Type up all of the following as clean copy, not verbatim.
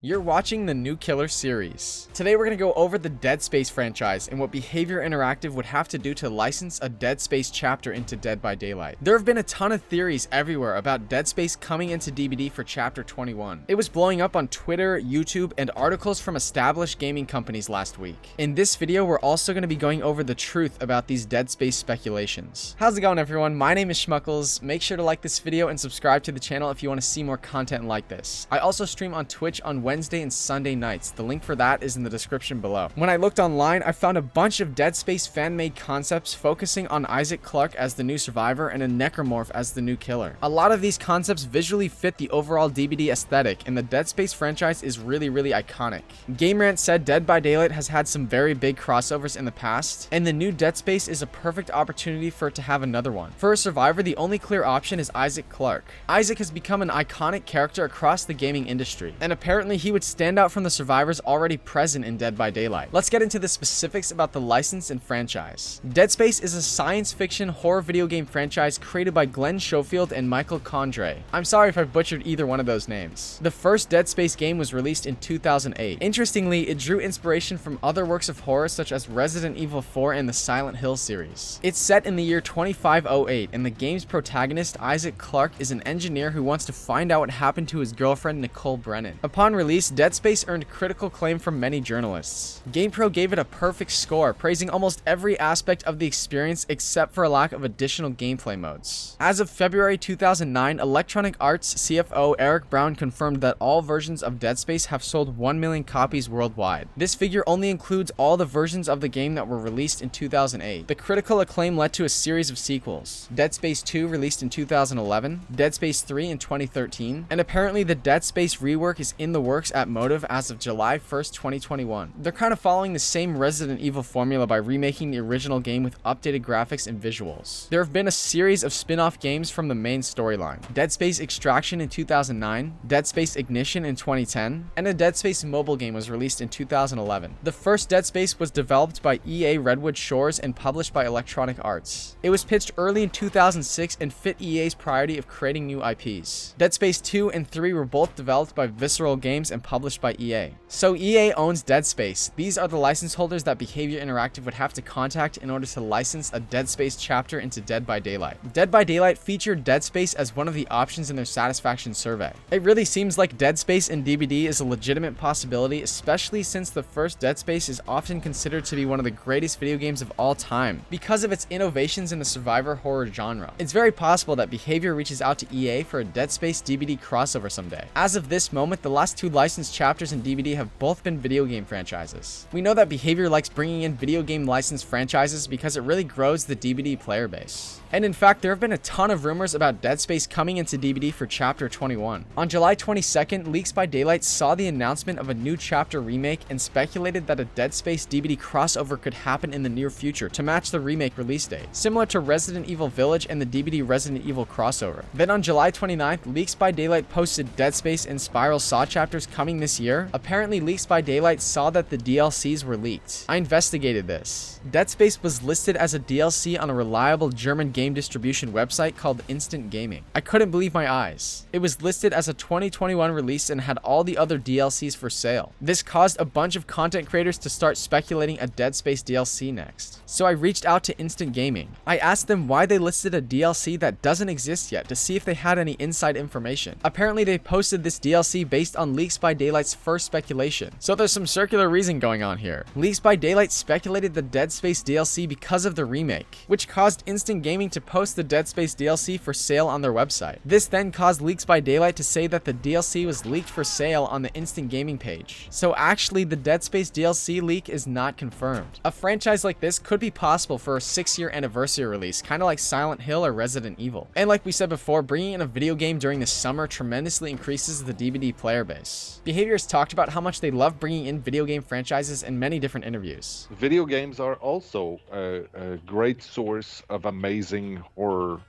You're watching the New Killer series. Today we're going to go over the Dead Space franchise and what Behavior Interactive would have to do to license a Dead Space chapter into Dead by Daylight. There have been a ton of theories everywhere about Dead Space coming into DBD for Chapter 21. It was blowing up on Twitter, YouTube, and articles from established gaming companies last week. In this video, we're also going to be going over the truth about these Dead Space speculations. How's it going, everyone? My name is Schmuckles. Make sure to like this video and subscribe to the channel if you want to see more content like this. I also stream on Twitch on Wednesday and Sunday nights. The link for that is in the description below. When I looked online, I found a bunch of Dead Space fan-made concepts focusing on Isaac Clarke as the new survivor and a necromorph as the new killer. A lot of these concepts visually fit the overall DBD aesthetic, and the Dead Space franchise is really iconic. Game Rant said Dead by Daylight has had some very big crossovers in the past, and the new Dead Space is a perfect opportunity for it to have another one. For a survivor, the only clear option is Isaac Clarke. Isaac has become an iconic character across the gaming industry, and apparently he would stand out from the survivors already present in Dead by Daylight. Let's get into the specifics about the license and franchise. Dead Space is a science fiction horror video game franchise created by Glenn Schofield and Michael Condrey. I'm sorry if I butchered either one of those names. The first Dead Space game was released in 2008. Interestingly, it drew inspiration from other works of horror such as Resident Evil 4 and the Silent Hill series. It's set in the year 2508, and the game's protagonist, Isaac Clarke, is an engineer who wants to find out what happened to his girlfriend, Nicole Brennan. Upon release, Dead Space earned critical acclaim from many journalists. GamePro gave it a perfect score, praising almost every aspect of the experience except for a lack of additional gameplay modes. As of February 2009, Electronic Arts CFO Eric Brown confirmed that all versions of Dead Space have sold 1 million copies worldwide. This figure only includes all the versions of the game that were released in 2008. The critical acclaim led to a series of sequels. Dead Space 2 released in 2011, Dead Space 3 in 2013, and apparently the Dead Space rework is in the works at Motive as of July 1st, 2021. They're kind of following the same Resident Evil formula by remaking the original game with updated graphics and visuals. There have been a series of spin-off games from the main storyline. Dead Space Extraction in 2009, Dead Space Ignition in 2010, and a Dead Space mobile game was released in 2011. The first Dead Space was developed by EA Redwood Shores and published by Electronic Arts. It was pitched early in 2006 and fit EA's priority of creating new IPs. Dead Space 2 and 3 were both developed by Visceral Games and published by EA. So EA owns Dead Space. These are the license holders that Behavior Interactive would have to contact in order to license a Dead Space chapter into Dead by Daylight. Dead by Daylight featured Dead Space as one of the options in their satisfaction survey. It really seems like Dead Space in DBD is a legitimate possibility, especially since the first Dead Space is often considered to be one of the greatest video games of all time because of its innovations in the survivor horror genre. It's very possible that Behavior reaches out to EA for a Dead Space DBD crossover someday. As of this moment, the last two licensed chapters in DBD have both been video game franchises. We know that Behavior likes bringing in video game licensed franchises because it really grows the DBD player base. And in fact, there have been a ton of rumors about Dead Space coming into DBD for Chapter 21. On July 22nd, Leaks by Daylight saw the announcement of a new chapter remake and speculated that a Dead Space DBD crossover could happen in the near future to match the remake release date, similar to Resident Evil Village and the DBD Resident Evil crossover. Then on July 29th, Leaks by Daylight posted Dead Space and Spiral Saw chapters coming this year. Apparently, Leaks by Daylight saw that the DLCs were leaked. I investigated this. Dead Space was listed as a DLC on a reliable German game distribution website called Instant Gaming. I couldn't believe my eyes. It was listed as a 2021 release and had all the other DLCs for sale. This caused a bunch of content creators to start speculating a Dead Space DLC next. So I reached out to Instant Gaming. I asked them why they listed a DLC that doesn't exist yet to see if they had any inside information. Apparently they posted this DLC based on Leaks by Daylight's first speculation. So there's some circular reason going on here. Leaks by Daylight speculated the Dead Space DLC because of the remake, which caused Instant Gaming to post the Dead Space DLC for sale on their website. This then caused Leaks by Daylight to say that the DLC was leaked for sale on the Instant Gaming page. So actually the Dead Space DLC leak is not confirmed. A franchise like this could be possible for a 6-year anniversary release, kind of like Silent Hill or Resident Evil. And like we said before, bringing in a video game during the summer tremendously increases the DBD player base. Behavior has talked about how much they love bringing in video game franchises in many different interviews. Video games are also a great source of amazing horror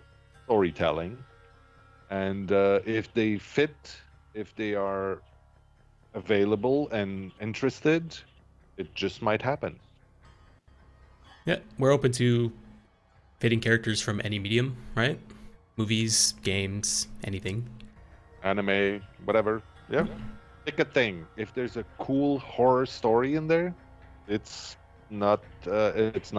storytelling, and if they fit, if they are available and interested, it just might happen. Yeah, we're open to fitting characters from any medium, right? Movies, games, anything. Anime, whatever. Yeah. pick a thing. If there's a cool horror story in there, it's not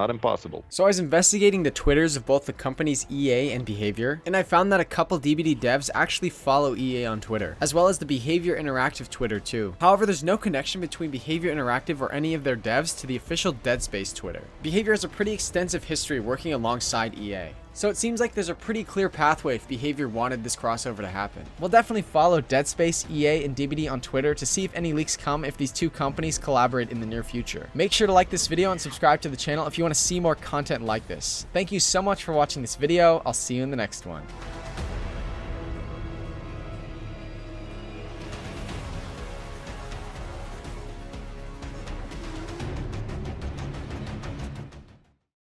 impossible. So I was investigating the Twitters of both the companies EA and Behavior, and I found that a couple DBD devs actually follow EA on Twitter, as well as the Behavior Interactive Twitter too. However, there's no connection between Behavior Interactive or any of their devs to the official Dead Space Twitter. Behavior has a pretty extensive history working alongside EA. So it seems like there's a pretty clear pathway if Behavior wanted this crossover to happen. We'll definitely follow Dead Space, EA, and DBD on Twitter to see if any leaks come if these two companies collaborate in the near future. Make sure to like this video and subscribe to the channel if you want to see more content like this. Thank you so much for watching this video. I'll see you in the next one.